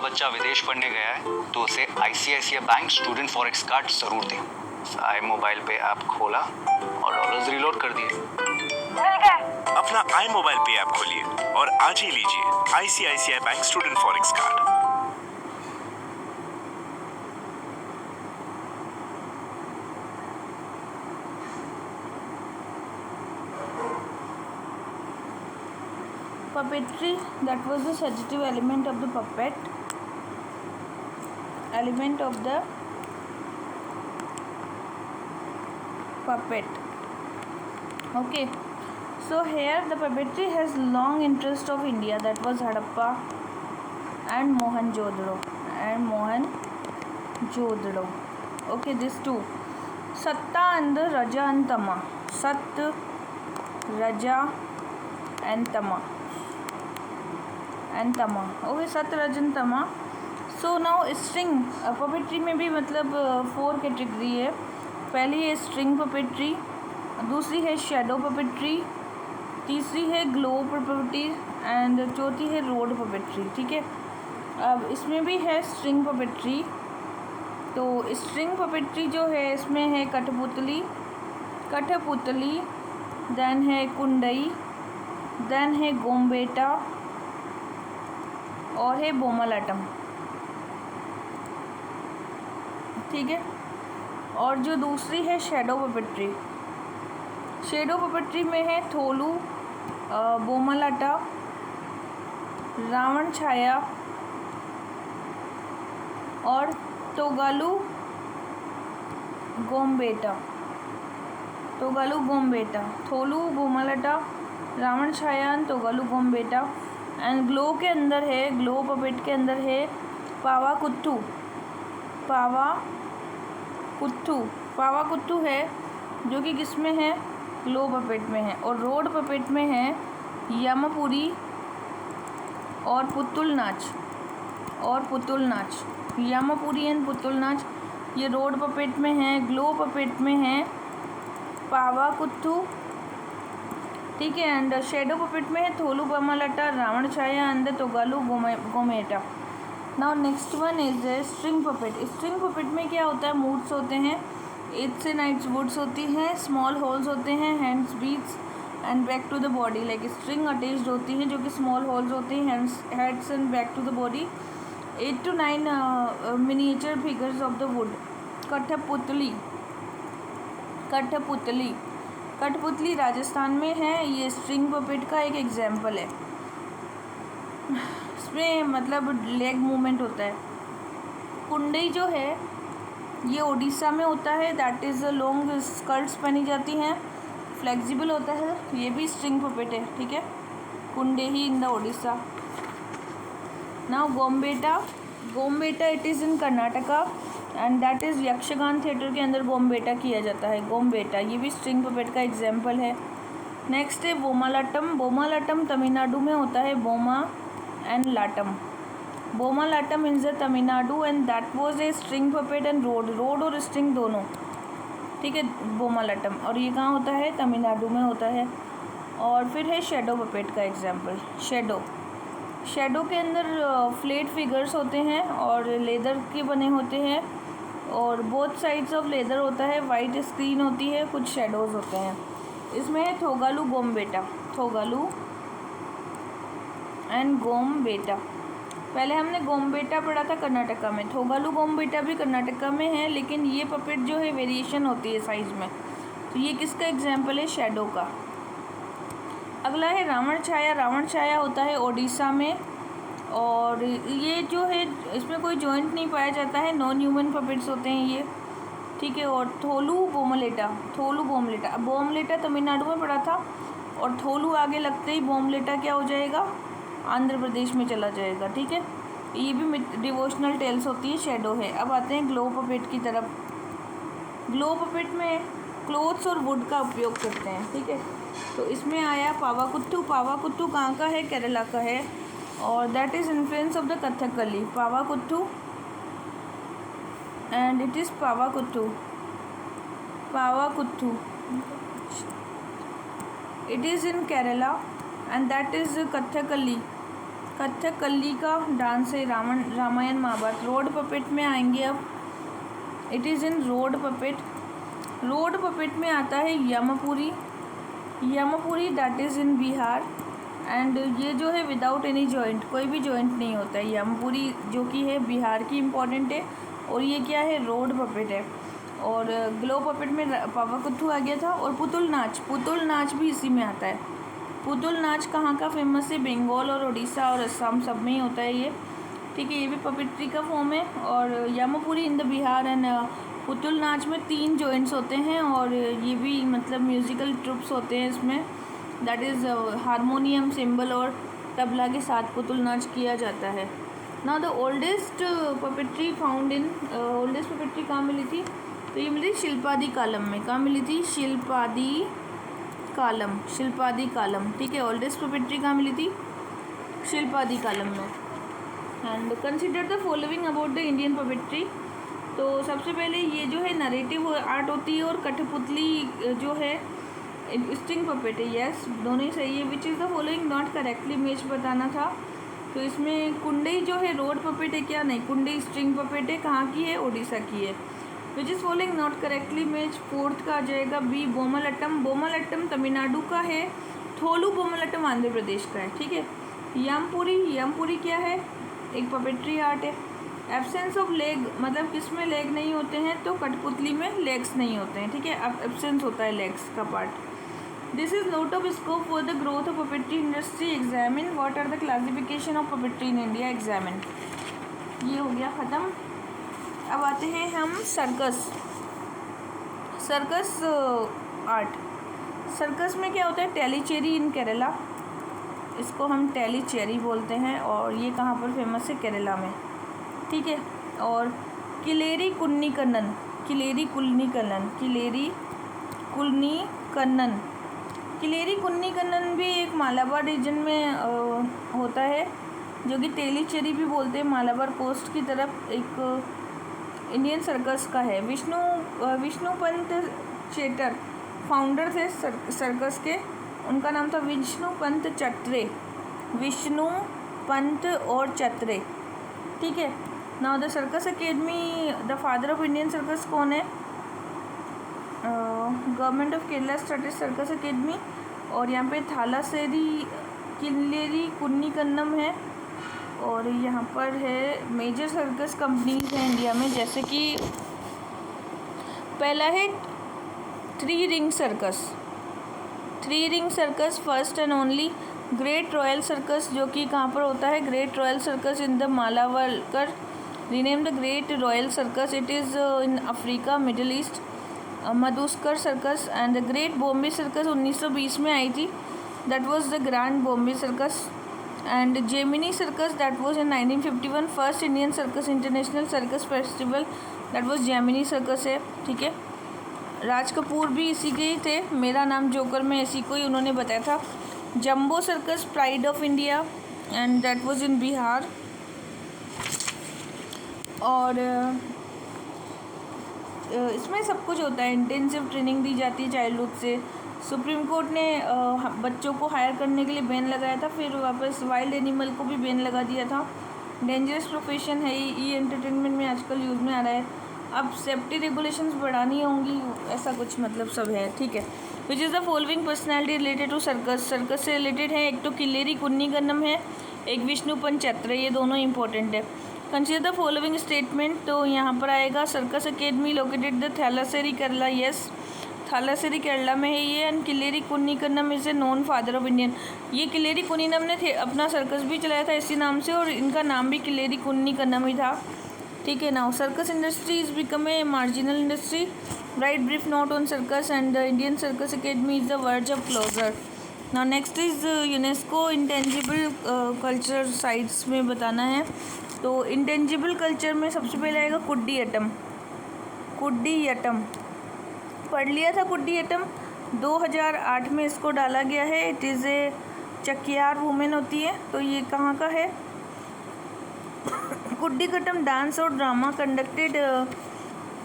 आपका बच्चा विदेश पढ़ने गया है तो उसे ICICI bank student forex card जरूर दें। आई मोबाइल पे ऐप खोला और डॉलर्स रिलोड कर दिए। मिल गए। अपना आई मोबाइल पे ऐप खोलिए और आज ही लीजिए ICICI bank student forex card. Puppetry, that was the suggestive element of the puppet, okay. So here the puppetry has long interest of India, that was Harappa and Mohenjo-daro okay, these two. Satta and Raja and Tama. Sat, Raja and Tama. Okay, Sat, Raja and Tama. So now string puppetry में भी मतलब 4 category है। पहली है string puppetry, दूसरी है shadow puppetry, तीसरी है ग्लो पपेट्री एंड चौथी है रोड पपेट्री। ठीक है, अब इसमें भी है स्ट्रिंग पपेट्री। तो स्ट्रिंग पपेट्री जो है इसमें है कठपुतली, देन है कुंडई, देन है गोम्बेटा और है बोमलाटम। ठीक है, और जो दूसरी है शेडो पपेट्री में है थोलू, बोमलाटा, रावण छाया और तोगालू गोम्बेटा। थोलू, बोमलाटा, रावण छाया, तोगालू गोम्बेटा। एंड ग्लो पपेट के अंदर है पावा कुत्थू है जो कि किसमें है, ग्लो पपेट में है। और रोड पपेट में है यमपुरी और पुतुल नाच। यमपुरी एंड पुतुल नाच ये रोड पपेट में है। ग्लो पपेट में है पावा कुत्थू। ठीक है, एंड शेडो पपेट में है Tholu Bommalata, Ravana Chhaya and Togalu Gombeyata. Now next one is string puppet में क्या होता है, मूड्स होते हैं, 8 से 9 वुड्स होती हैं, स्मॉल होल्स होते हैं, hands beats and back to the body. Like string attached होती हैं जो कि स्मॉल होल्स होती हैं, heads and back to the body. 8 to 9 miniature figures of the wood. कठपुतली राजस्थान में है, ये स्ट्रिंग पपेट का एक एग्जाम्पल है। इसमें मतलब लेग मूवमेंट होता है। कुंडई जो है ये उड़ीसा में होता है, दैट इज़ लॉन्ग स्कर्ट्स पहनी जाती हैं, फ्लेक्सिबल होता है, ये भी स्ट्रिंग पपेट है। ठीक है, Kundhei in the Orissa. Now Gombeyata it is in Karnataka and that is Yakshagana theatre के अंदर गोम्बेटा किया जाता है। गोम्बेटा ये भी स्ट्रिंग पपेट का एग्जाम्पल है। नेक्स्ट है बोमालाटम तमिलनाडु में होता है, Bomma and Latam. Bommalattam in the Tamil Nadu and that was a string puppet and rod और स्ट्रिंग दोनों। ठीक है, बोमालाटम, और ये कहाँ होता है, तमिलनाडु में होता है। और फिर है शेडो पपेट का एग्जाम्पल। शेडो के अंदर फ्लैट फिगर्स होते हैं और लेदर के बने होते हैं और बोथ साइड्स ऑफ लेदर होता है, वाइट स्क्रीन होती है, कुछ शेडोज़ होते हैं। इसमें है थोगालू एंड गोम्बेटा। पहले हमने गोम्बेटा पढ़ा था कर्नाटका में, थोगालू गोम्बेटा भी कर्नाटका में है, लेकिन ये पपेट जो है वेरिएशन होती है साइज़ में। तो ये किसका एग्जाम्पल है, शेडो का। अगला है रावण छाया होता है ओडिशा में, और ये जो है इसमें कोई जॉइंट नहीं पाया जाता है, नॉन ह्यूमन पपेट्स होते हैं ये। ठीक है, और थोलू बोमलेटा। अब बोमलेटा तमिलनाडु में पड़ा था और थोलू आगे लगते ही बोमलेटा क्या हो जाएगा, आंध्र प्रदेश में चला जाएगा। ठीक है, ये भी डिवोशनल टेल्स होती है, शेडो है। अब आते हैं ग्लो पपेट की तरफ। ग्लो पपेट में क्लोथ्स और वुड का उपयोग करते हैं। ठीक है, तो इसमें आया पावा कुत्थू कहाँ का है, केरला का है, और that is influence of the Kathakali. Pava Koothu and it is Pava Koothu it is in Kerala and that is Kathakali Kathakali का डांस है रामायण महाभारत। रोड पपेट में आएंगे अब। It is in rod puppet. Rod puppet में आता है Yampuri. Yampuri that is in Bihar. And ये जो है विदाउट एनी जॉइंट, कोई भी जॉइंट नहीं होता है। यमपुरी जो कि है बिहार की इम्पोर्टेंट है। और ये क्या है, रोड पपेट है। और ग्लो पपेट में पावाकुथू आ गया था। और पुतुल नाच भी इसी में आता है। पुतुल नाच कहाँ का फेमस है, बंगाल और उड़ीसा और असम सब में ही होता है ये, ठीक है। ये भी पपेट्री का फॉर्म है। और Yampuri in the Bihar and Putul Nach में 3 जॉइंट्स होते हैं। और ये भी मतलब म्यूज़िकल ट्रुप्स होते हैं इसमें, दैट इज़ हारमोनियम, सिंबल और तबला के साथ पुतुल नाच किया जाता है। Now the oldest puppetry found in, oldest puppetry कहाँ मिली थी, तो ये मिली शिल्पादी कालम में। कहाँ मिली थी, शिल्पादी कालम, ठीक है। ओल्डेस्ट पपेट्री कहाँ मिली थी, शिल्पादी कालम में। And consider the following about the Indian puppetry. तो सबसे पहले ये जो है नरेटिव आर्ट होती है, और कठपुतली जो है स्ट्रिंग पपेट है। यस, दोनों ही सही है। Which is the following not correctly match बताना था। तो इसमें कुंडई जो है रोड पपेट है क्या, नहीं, कुंडई स्ट्रिंग पपेट है। कहाँ की है, उड़ीसा की है। Which is following not correctly match. Fourth का आ जाएगा बी, बोमलट्टम तमिलनाडु का है। थोलू बोमलट्टम आंध्र प्रदेश का है, ठीक है। यमपुरी क्या है, एक पपेट्री आर्ट है। एब्सेंस ऑफ लेग, मतलब किस में लेग नहीं होते हैं, तो कठपुतली में लेग्स नहीं होते हैं, ठीक है। अब एब्सेंस होता है लेग्स का part. This is note of scope for the growth of puppetry industry. Examine what are the classification of puppetry in India. Examine, ये हो गया ख़त्म। अब आते हैं हम सर्कस आर्ट। सर्कस में क्या होता है, टेलीचेरी इन केरला, इसको हम टेलीचेरी बोलते हैं। और ये कहाँ पर फेमस है, केरला में, ठीक है। और किलेरी कुन्नी कन्नन भी एक मालाबार रीजन में होता है, जो कि टेलीचेरी भी बोलते हैं। मालाबार कोस्ट की तरफ एक इंडियन सर्कस का है। विष्णु पंत चेटर फाउंडर थे सर्कस के। उनका नाम था विष्णु पंत और चत्रे, ठीक है। Now the circus academy, the father of Indian circus कौन है, government of Kerala started circus academy. और यहाँ पे थालासेरी किलेरी कुन्नीकन्नम है। और यहाँ पर है मेजर सर्कस कंपनीज हैं इंडिया में, जैसे कि पहला है 3 ring circus, first and only. Great royal circus, जो कि कहाँ पर होता है, great royal circus in the Malavalkar, rename the great royal circus, it is in Africa, middle east. Madhuskar circus and the great Bombay circus 1920 में आई थी, that was the grand Bombay circus. And Gemini circus, that was in 1951, first Indian circus international circus festival, that was Gemini circus है, ठीक है। राज कपूर भी इसी के ही थे, मेरा नाम जोकर में इसी को ही उन्होंने बताया था। Jumbo circus pride of India, and that was इन बिहार। और इसमें सब कुछ होता है, इंटेंसिव ट्रेनिंग दी जाती है चाइल्डहुड से। सुप्रीम कोर्ट ने बच्चों को हायर करने के लिए बैन लगाया था, फिर वापस वाइल्ड एनिमल को भी बैन लगा दिया था। डेंजरस प्रोफेशन है ये एंटरटेनमेंट में आजकल यूज़ में आ रहा है। अब सेफ्टी रेगुलेशंस बढ़ानी होंगी, ऐसा कुछ मतलब सब है, ठीक है। Which is the following personality related to circus से रिलेटेड है, एक तो किलेरी कुन्नीकन्नम है, एक विष्णु पंत चत्रे, ये दोनों इंपॉर्टेंट है। कंसीडर द फॉलोइंग स्टेटमेंट, तो यहाँ पर आएगा circus academy located the Thalassery Kerala, yes, Thalassery Kerala में है ये। And Keleri Kunhikannan is a known father of Indian, ये किलेरी कुन्नीकन्नम ने थे अपना सर्कस भी चलाया था इसी नाम से, और इनका नाम भी किलेरी कुन्नीकन्नम ही था, ठीक है। Now circus industry is become a marginal industry, right brief note on circus and the Indian circus academy is the verge of closure. Now next is UNESCO intangible culture sites में बताना है। तो इंटेंजिबल कल्चर में सबसे पहले आएगा कुडियाट्टम, पढ़ लिया था कुडियाट्टम, 2008 में इसको डाला गया है। It is a Chakyar women होती है, तो ये कहाँ का है, कुडियाट्टम डांस और drama conducted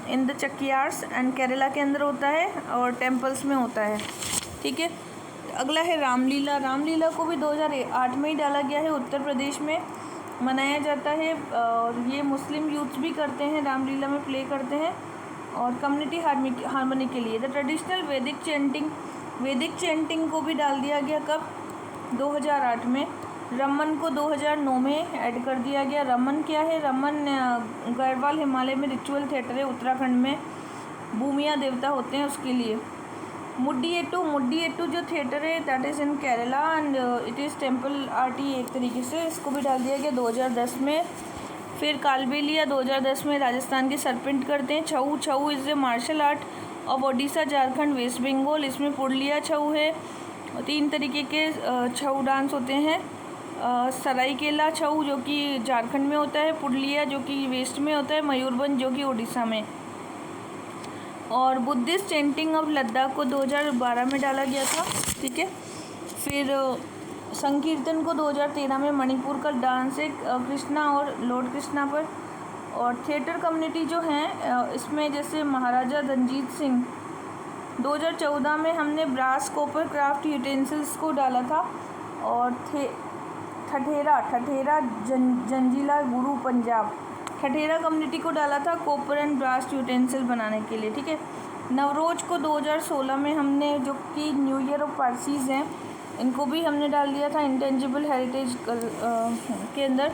in the Chakyars and Kerala के अंदर होता है और टेम्पल्स में होता है, ठीक है। अगला है रामलीला। रामलीला को भी 2008 में ही डाला गया है, उत्तर प्रदेश में मनाया जाता है और ये मुस्लिम यूथ्स भी करते हैं, रामलीला में प्ले करते हैं और कम्युनिटी हार्मनी के लिए। द ट्रेडिशनल वैदिक चैंटिंग को भी डाल दिया गया, कब? 2008 में। रमन को 2009 में ऐड कर दिया गया। रमन क्या है? रमन गढ़वाल हिमालय में रिचुअल थिएटर है, उत्तराखंड में भूमिया देवता होते हैं उसके लिए। मुड्डियेट्टू जो थिएटर है that is in Kerala and it is temple arty एक तरीके से, इसको भी डाल दिया गया 2010 में। फिर कालबेलिया 2010 में राजस्थान के सरपेंट करते हैं। Chhau is a martial art of Odisha, Jharkhand, West Bengal. इसमें पुरलिया छऊ है, 3 तरीके के छऊ डांस होते हैं। सराइकेला छऊ जो कि झारखंड में होता है, पुरलिया जो कि वेस्ट में होता है, मयूरभंज जो कि उड़ीसा में। और बुद्धिस्ट चैंटिंग ऑफ लद्दाख को 2012 में डाला गया था, ठीक है। फिर संकीर्तन को 2013 में मणिपुर का डांस है कृष्णा और लॉर्ड कृष्णा पर। और थिएटर कम्युनिटी जो हैं इसमें जैसे महाराजा रंजीत सिंह, 2014 में हमने ब्रास कॉपर क्राफ्ट यूटेंसिल्स को डाला था। और ठठेरा जंजीला गुरु पंजाब, ठठेरा कम्युनिटी को डाला था कॉपर एंड ब्रास यूटेंसिल बनाने के लिए, ठीक है। नवरोज को 2016 में हमने, जो कि न्यू ईयर ऑफ पारसीज़ हैं, इनको भी हमने डाल दिया था इंटेंजिबल हेरिटेज के अंदर।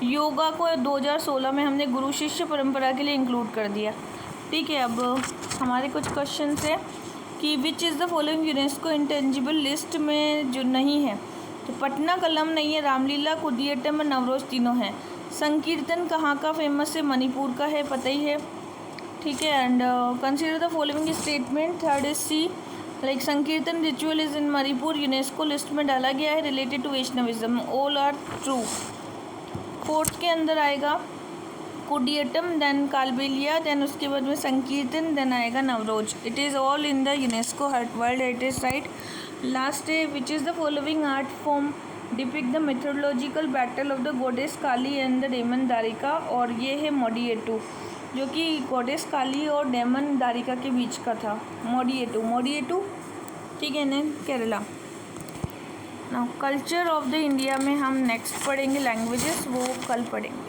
योगा को 2016 में हमने गुरु शिष्य परंपरा के लिए इंक्लूड कर दिया, ठीक है। अब हमारे कुछ क्वेश्चन है कि विच is the following UNESCO intangible list में जो नहीं है, तो पटना कलम नहीं है, रामलीला, कुडियट्टम और नवरोज तीनों हैं। संकीर्तन कहाँ का फेमस है? मणिपुर का है, पता ही है, ठीक है। And consider the following statement. Third is C, like Sankirtana ritual is in Manipur, UNESCO list में डाला गया है, related to Vaishnavism, all are true. Fourth के अंदर आएगा कुडियट्टम, देन कालबेलिया, देन उसके बाद में संकीर्तन, देन आएगा Navroz. It is all in the UNESCO world heritage site. Last है which is the following art form depict the mythological battle of the goddess Kali and the demon Darika. और ये है मोडियेट्टू, जो कि गॉडेस काली और डेमन दारिका के बीच का था। मोडियेट्टू, ठीक है ना, Kerala. Now culture of the India में हम नेक्स्ट पढ़ेंगे, लैंग्वेजेस वो कल पढ़ेंगे।